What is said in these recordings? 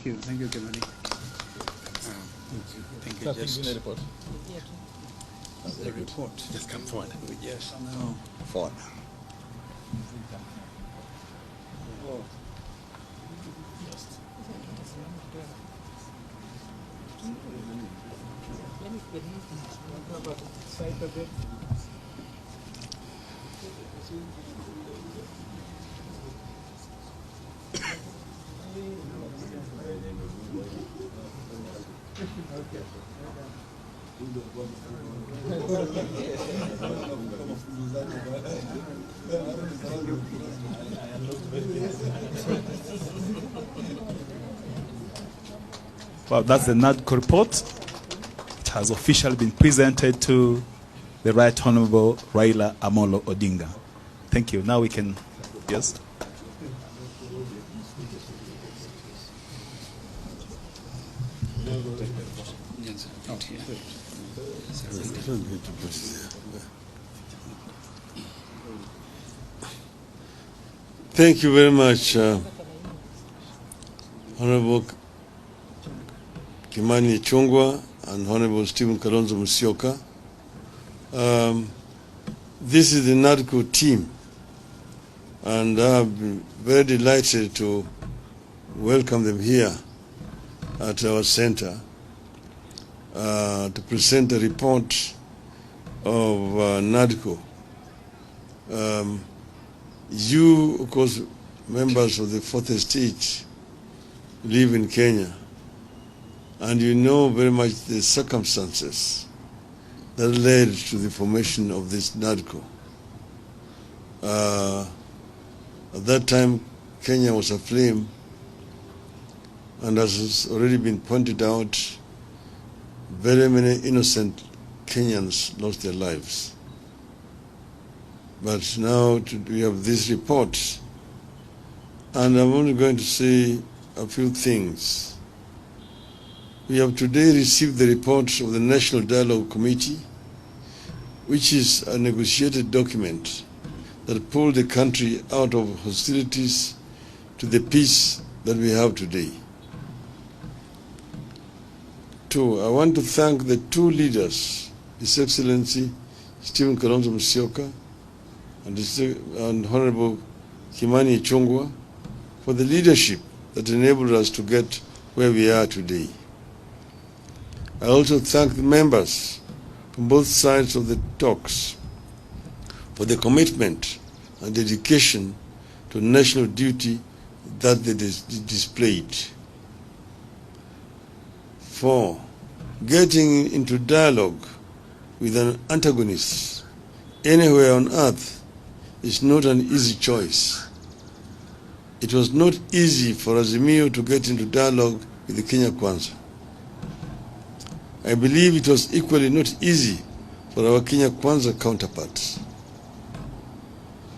Thank you, Kimani. Thank you. Just the report. The report. Just come forward. Yes. No. Forward. Well, that's the Nadco report. It has officially been presented to the Right Honorable Raila Amolo Odinga. Thank you. Now we can, yes? Thank you very much, Honorable Kimani Ichung'wah and Honorable Stephen Kalonzo Musyoka. This is the Nadco team, and I've been very delighted to welcome them here at our center to present the report of Nadco. You, of course, members of the Fourth Estate, live in Kenya, and you know very much the circumstances that led to the formation of this Nadco. At that time, Kenya was aflame, and as has already been pointed out, very many innocent Kenyans lost their lives. But now we have this report, and I'm only going to say a few things. We have today received the report of the National Dialogue Committee, which is a negotiated document that pulled the country out of hostilities to the peace that we have today. Two, I want to thank the two leaders, His Excellency Stephen Kalonzo Musyoka and Honorable Kimani Ichung'wah, for the leadership that enabled us to get where we are today. I also thank the members from both sides of the talks for the commitment and dedication to national duty that they displayed. 4, getting into dialogue with an antagonist anywhere on earth is not an easy choice. It was not easy for Azimio to get into dialogue with the Kenya Kwanza. I believe it was equally not easy for our Kenya Kwanza counterparts.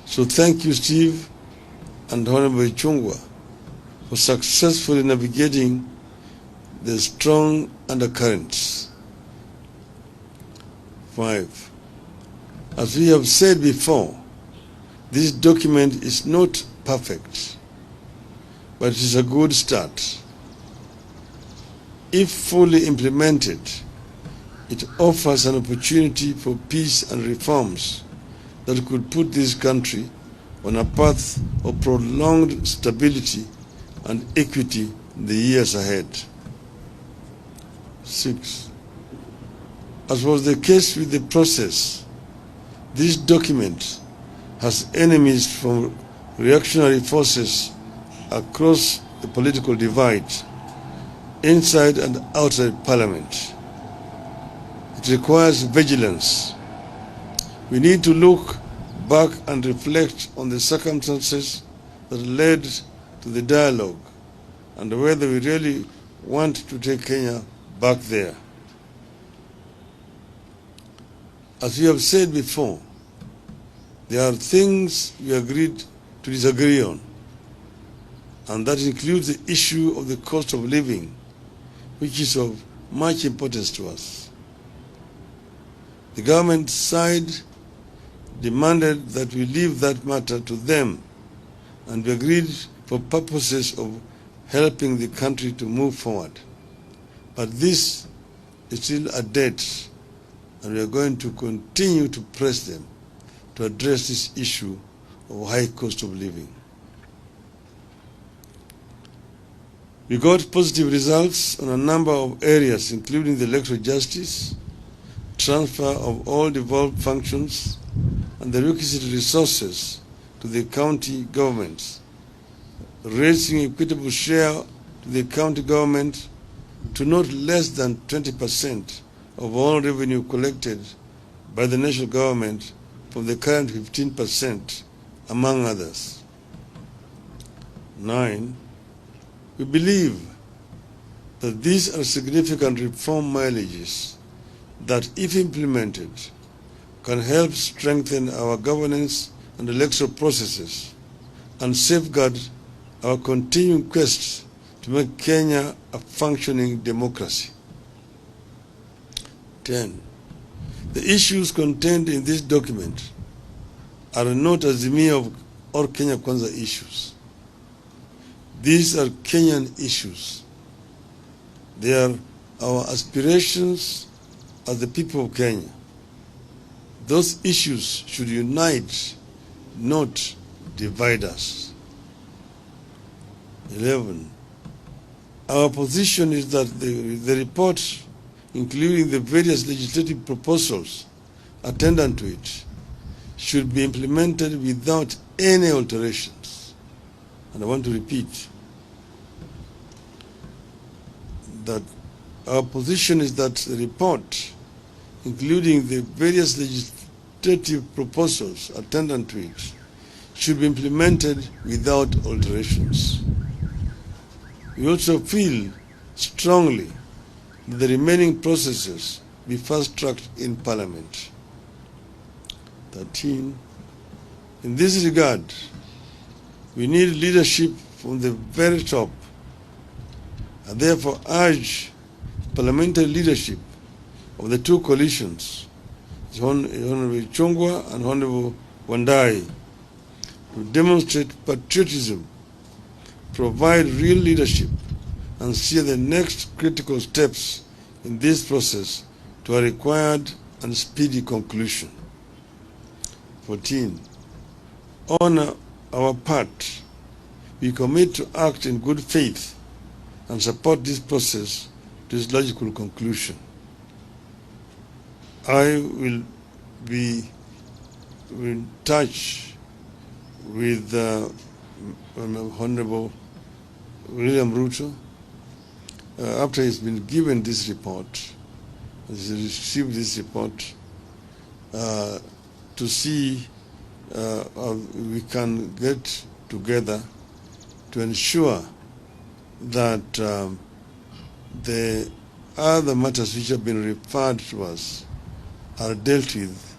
So thank you, Steve and Honorable Ichung'wah, for successfully navigating the strong undercurrents. 5, as we have said before, this document is not perfect, but it is a good start. If fully implemented, it offers an opportunity for peace and reforms that could put this country on a path of prolonged stability and equity in the years ahead. 6, as was the case with the process, this document has enemies from reactionary forces across the political divide, inside and outside Parliament. It requires vigilance. We need to look back and reflect on the circumstances that led to the dialogue and whether we really want to take Kenya back there. As we have said before, there are things we agreed to disagree on, and that includes the issue of the cost of living, which is of much importance to us. The government side demanded that we leave that matter to them, and we agreed for purposes of helping the country to move forward. But this is still a debt, and we are going to continue to press them to address this issue of high cost of living. We got positive results on a number of areas, including the electoral justice, transfer of all devolved functions, and the requisite resources to the county governments, raising equitable share to the county government to not less than 20% of all revenue collected by the national government from the current 15%, among others. 9, we believe that these are significant reform mileages that, if implemented, can help strengthen our governance and electoral processes and safeguard our continuing quest to make Kenya a functioning democracy. 10. The issues contained in this document are not Azimio or Kenya Kwanza issues. These are Kenyan issues. They are our aspirations as the people of Kenya. Those issues should unite, not divide us. 11. Our position is that the report, including the various legislative proposals attendant to it, should be implemented without any alterations. And I want to repeat that our position is that the report, including the various legislative proposals attendant to it, should be implemented without alterations. We also feel strongly that the remaining processes be fast-tracked in Parliament. 13. In this regard, we need leadership from the very top, and therefore urge parliamentary leadership of the two coalitions, Honorable Chungwa and Honorable Wandai, to demonstrate patriotism, provide real leadership, and steer the next critical steps in this process to a required and speedy conclusion. 14. On our part, we commit to act in good faith and support this process to its logical conclusion. I will be in touch with Honorable William Ruto after he's been given this report, he's received this report, to see we can get together to ensure that the other matters which have been referred to us are dealt with,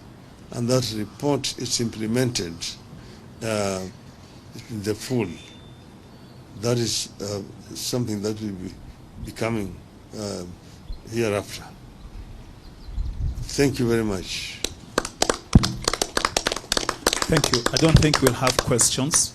and that report is implemented in the full. That is something that will be coming hereafter. Thank you very much. Thank you. I don't think we'll have questions.